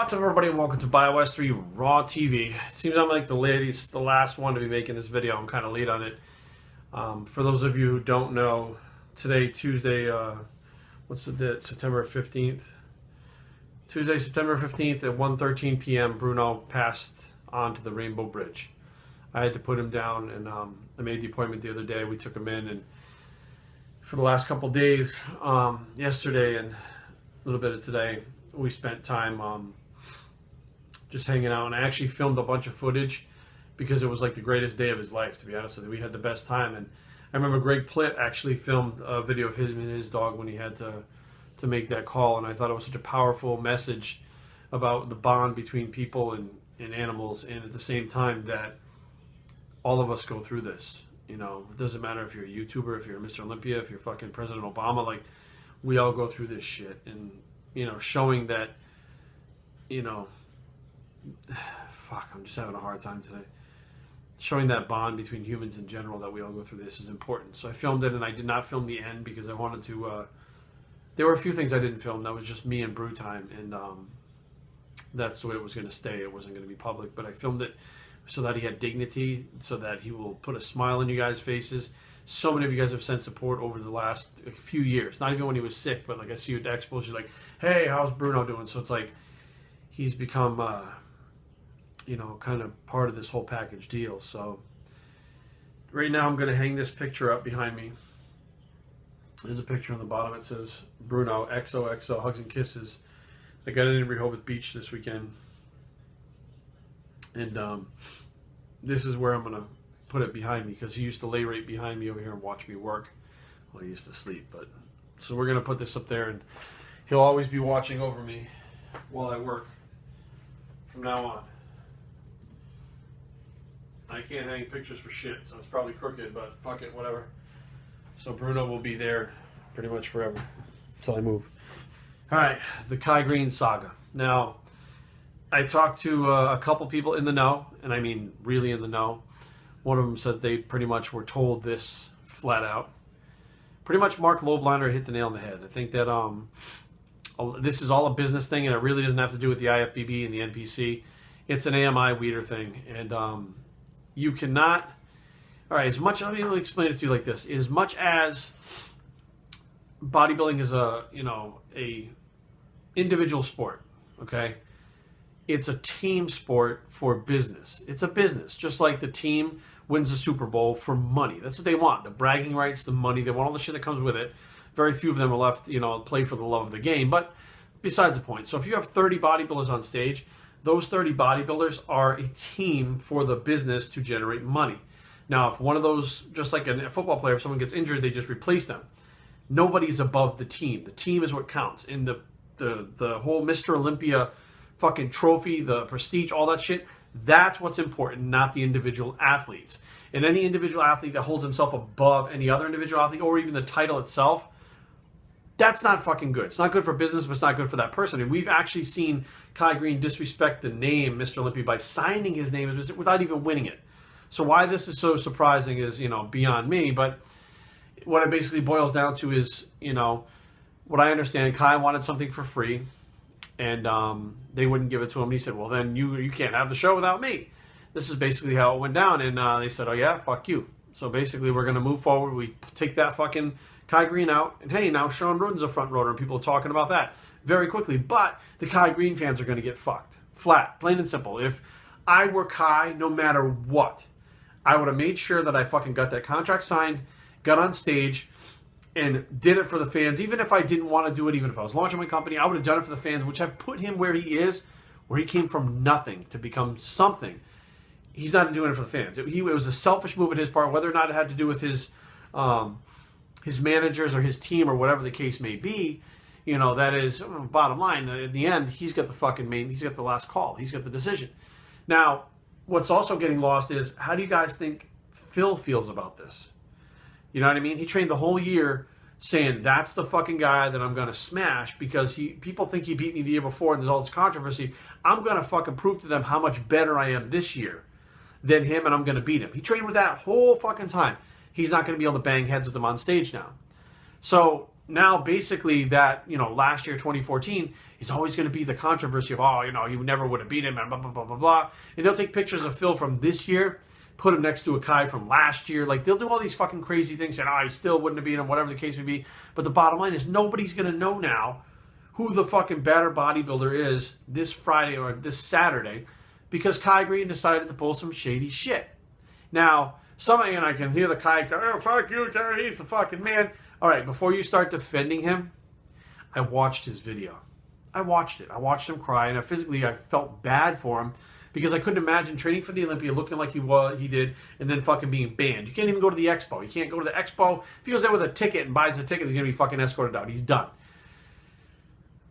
What's up, everybody, and welcome to Bios3 Raw TV. It seems I'm like the last one to be making this video. I'm kind of late on it. For those of you who don't know, today, Tuesday, what's the date? September 15th. Tuesday, September 15th at 1:13 p.m., Bruno passed onto the Rainbow Bridge. I had to put him down, and I made the appointment the other day. We took him in, and for the last couple days, yesterday and a little bit of today, we spent time just hanging out, and I actually filmed a bunch of footage because it was like the greatest day of his life, to be honest with you. We had the best time, and I remember Greg Plitt actually filmed a video of him and his dog when he had to make that call, and I thought it was such a powerful message about the bond between people and animals, and at the same time that all of us go through this. You know, it doesn't matter if you're a YouTuber, if you're Mr. Olympia, if you're fucking President Obama, like, we all go through this shit, and, you know, showing that, you know, fuck, I'm just having a hard time today. Showing that bond between humans in general, that we all go through this, is important. So I filmed it, and I did not film the end because I wanted to, there were a few things I didn't film. That was just me and Brew time, and that's the way it was going to stay. It wasn't going to be public, but I filmed it so that he had dignity, so that he will put a smile on you guys' faces. So many of you guys have sent support over the last few years. Not even when he was sick, but like I see you at the expos, you're like, hey, how's Bruno doing? So it's like he's become, you know, kind of part of this whole package deal. So right now I'm going to hang this picture up behind me. There's a picture on the bottom. It says Bruno XOXO hugs and kisses. I got it in Rehoboth Beach this weekend, and this is where I'm going to put it behind me, because he used to lay right behind me over here and watch me work while he used to sleep. But so we're going to put this up there, and he'll always be watching over me while I work from now on. I can't hang pictures for shit, so it's probably crooked, but fuck it, whatever. So Bruno will be there pretty much forever until I move. All right, the Kai Greene saga. Now, I talked to a couple people in the know, and I mean really in the know. One of them said they pretty much were told this flat out. Pretty much Mark Lobliner hit the nail on the head. I think that this is all a business thing, and it really doesn't have to do with the IFBB and the NPC. It's an AMI weeder thing, and you cannot... All right, let me explain it to you like this. As much as bodybuilding is a individual sport, okay? It's a team sport for business. It's a business, just like the team wins the Super Bowl for money. That's what they want, the bragging rights, the money. They want all the shit that comes with it. Very few of them are left, play for the love of the game, but besides the point. So if you have 30 bodybuilders on stage, those 30 bodybuilders are a team for the business to generate money. Now, if one of those, just like a football player, if someone gets injured, they just replace them. Nobody's above the team. The team is what counts. In the whole Mr. Olympia fucking trophy, the prestige, all that shit, that's what's important, not the individual athletes. And any individual athlete that holds himself above any other individual athlete, or even the title itself, that's not fucking good. It's not good for business, but it's not good for that person. And we've actually seen Kai Greene disrespect the name Mr. Olympia by signing his name as Mr. without even winning it. So why this is so surprising is, beyond me. But what it basically boils down to is, what I understand, Kai wanted something for free, and they wouldn't give it to him. And he said, well, then you can't have the show without me. This is basically how it went down. And they said, oh, yeah, fuck you. So basically we're going to move forward. We take that fucking Kai Greene out. And, hey, now Sean Rudin's a front rower, and people are talking about that very quickly. But the Kai Greene fans are going to get fucked. Flat, plain and simple. If I were Kai, no matter what, I would have made sure that I fucking got that contract signed, got on stage, and did it for the fans. Even if I didn't want to do it, even if I was launching my company, I would have done it for the fans, which have put him where he is, where he came from nothing to become something. He's not doing it for the fans. It was a selfish move on his part, whether or not it had to do with his managers or his team or whatever the case may be. That is, bottom line, in the end, he's got he's got the last call. He's got the decision. Now, what's also getting lost is, how do you guys think Phil feels about this? You know what I mean? He trained the whole year saying, that's the fucking guy that I'm going to smash, because people think he beat me the year before and there's all this controversy. I'm going to fucking prove to them how much better I am this year than him, and I'm going to beat him. He trained with that whole fucking time. He's not going to be able to bang heads with him on stage now. So now basically that, you know, last year, 2014, is always going to be the controversy of, oh, you know, you never would have beat him and blah, blah, blah, blah, blah. And they'll take pictures of Phil from this year, put him next to a Kai from last year. Like, they'll do all these fucking crazy things saying, oh, he still wouldn't have beat him, whatever the case may be. But the bottom line is nobody's going to know now who the fucking better bodybuilder is this Friday or this Saturday because Kai Greene decided to pull some shady shit. Now, and I can hear the Kai go, oh, fuck you, Jerry, he's the fucking man. All right, before you start defending him, I watched his video. I watched it. I watched him cry, and I felt bad for him because I couldn't imagine training for the Olympia looking like he did, and then fucking being banned. You can't even go to the expo. You can't go to the expo. If he goes there with a ticket and buys a ticket, he's going to be fucking escorted out. He's done.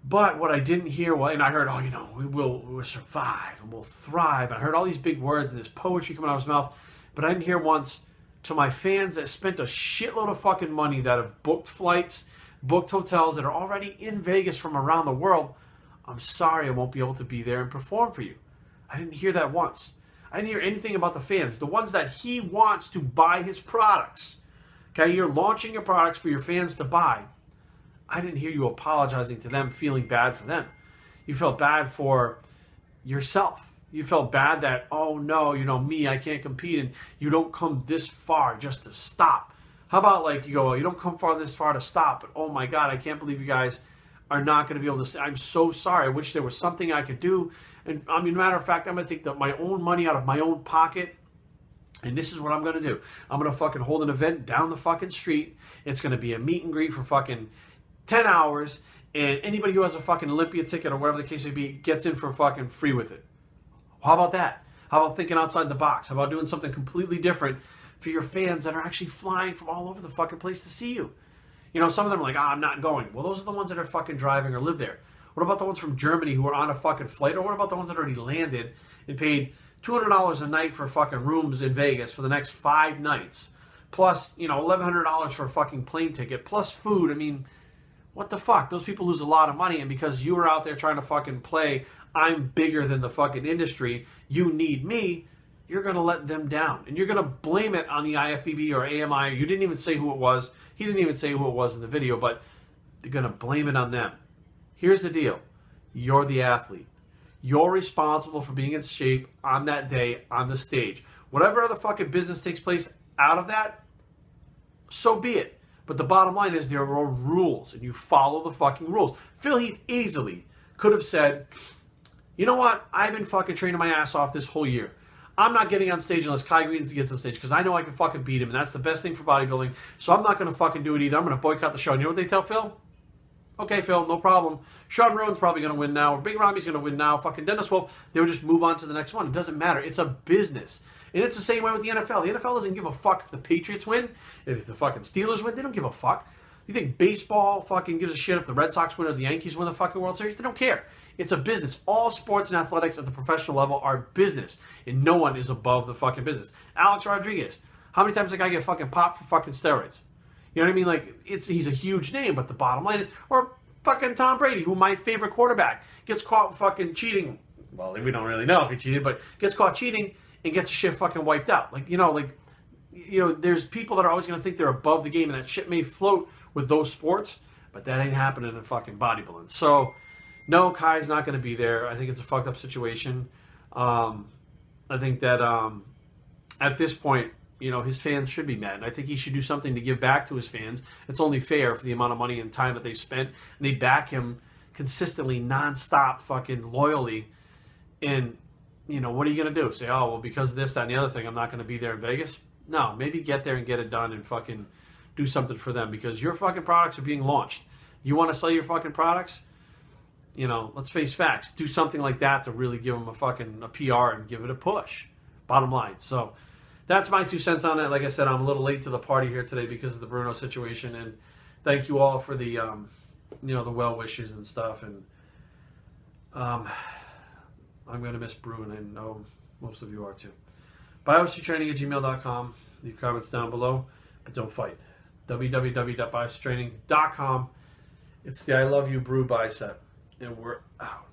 But what I didn't hear, and I heard, oh, you know, we'll survive and we'll thrive. And I heard all these big words and this poetry coming out of his mouth, but I didn't hear once to my fans that spent a shitload of fucking money that have booked flights, booked hotels that are already in Vegas from around the world. I'm sorry I won't be able to be there and perform for you. I didn't hear that once. I didn't hear anything about the fans, the ones that he wants to buy his products. Okay, you're launching your products for your fans to buy. I didn't hear you apologizing to them, feeling bad for them. You felt bad for yourself. You felt bad that, oh no, you know, me, I can't compete, and you don't come this far just to stop. How about like you go, you don't come this far to stop, but oh my God, I can't believe you guys are not going to be able to say, I'm so sorry. I wish there was something I could do. And I mean, matter of fact, I'm going to take my own money out of my own pocket. And this is what I'm going to do. I'm going to fucking hold an event down the fucking street. It's going to be a meet and greet for fucking 10 hours. And anybody who has a fucking Olympia ticket or whatever the case may be gets in for fucking free with it. How about that? How about thinking outside the box? How about doing something completely different for your fans that are actually flying from all over the fucking place to see you? You know, some of them are like, I'm not going. Well, those are the ones that are fucking driving or live there. What about the ones from Germany who are on a fucking flight? Or what about the ones that already landed and paid $200 a night for fucking rooms in Vegas for the next 5 nights? Plus, you know, $1,100 for a fucking plane ticket, plus food. I mean, what the fuck? Those people lose a lot of money, and because you were out there trying to fucking play, I'm bigger than the fucking industry, you need me, you're going to let them down. And you're going to blame it on the IFBB or AMI. You didn't even say who it was. He didn't even say who it was in the video, but you're going to blame it on them. Here's the deal. You're the athlete. You're responsible for being in shape on that day on the stage. Whatever other fucking business takes place out of that, so be it. But the bottom line is there are rules, and you follow the fucking rules. Phil Heath easily could have said, you know what? I've been fucking training my ass off this whole year. I'm not getting on stage unless Kai Greene gets on stage because I know I can fucking beat him, and that's the best thing for bodybuilding. So I'm not going to fucking do it either. I'm going to boycott the show. And you know what they tell Phil? Okay, Phil, no problem. Sean Rowan's probably going to win now, or Big Rami's going to win now. Fucking Dennis Wolf, they would just move on to the next one. It doesn't matter. It's a business. And it's the same way with the NFL. The NFL doesn't give a fuck if the Patriots win, if the fucking Steelers win. They don't give a fuck. You think baseball fucking gives a shit if the Red Sox win or the Yankees win the fucking World Series? They don't care. It's a business. All sports and athletics at the professional level are business. And no one is above the fucking business. Alex Rodriguez. How many times did the guy get fucking popped for fucking steroids? You know what I mean? Like, he's a huge name, but the bottom line is, or fucking Tom Brady, who my favorite quarterback, gets caught fucking cheating. Well, we don't really know if he cheated, but gets caught cheating and gets shit fucking wiped out. There's people that are always going to think they're above the game, and that shit may float with those sports, but that ain't happening in fucking bodybuilding. So, no, Kai's not going to be there. I think it's a fucked up situation. I think that at this point, you know, his fans should be mad. And I think he should do something to give back to his fans. It's only fair for the amount of money and time that they've spent. And they back him consistently, nonstop, fucking loyally. And, you know, what are you going to do? Say, oh, well, because of this, that, and the other thing, I'm not going to be there in Vegas? No, maybe get there and get it done and fucking do something for them. Because your fucking products are being launched. You want to sell your fucking products? You know, let's face facts. Do something like that to really give them a PR and give it a push. Bottom line. So, that's my 2 cents on it. Like I said, I'm a little late to the party here today because of the Bruno situation, and thank you all for the, the well wishes and stuff. And I'm going to miss Bruno, and I know most of you are too. Bios3training@gmail.com. Leave comments down below, but don't fight. www.bios3training.com. It's the I Love You Brew Bicep, and we're out.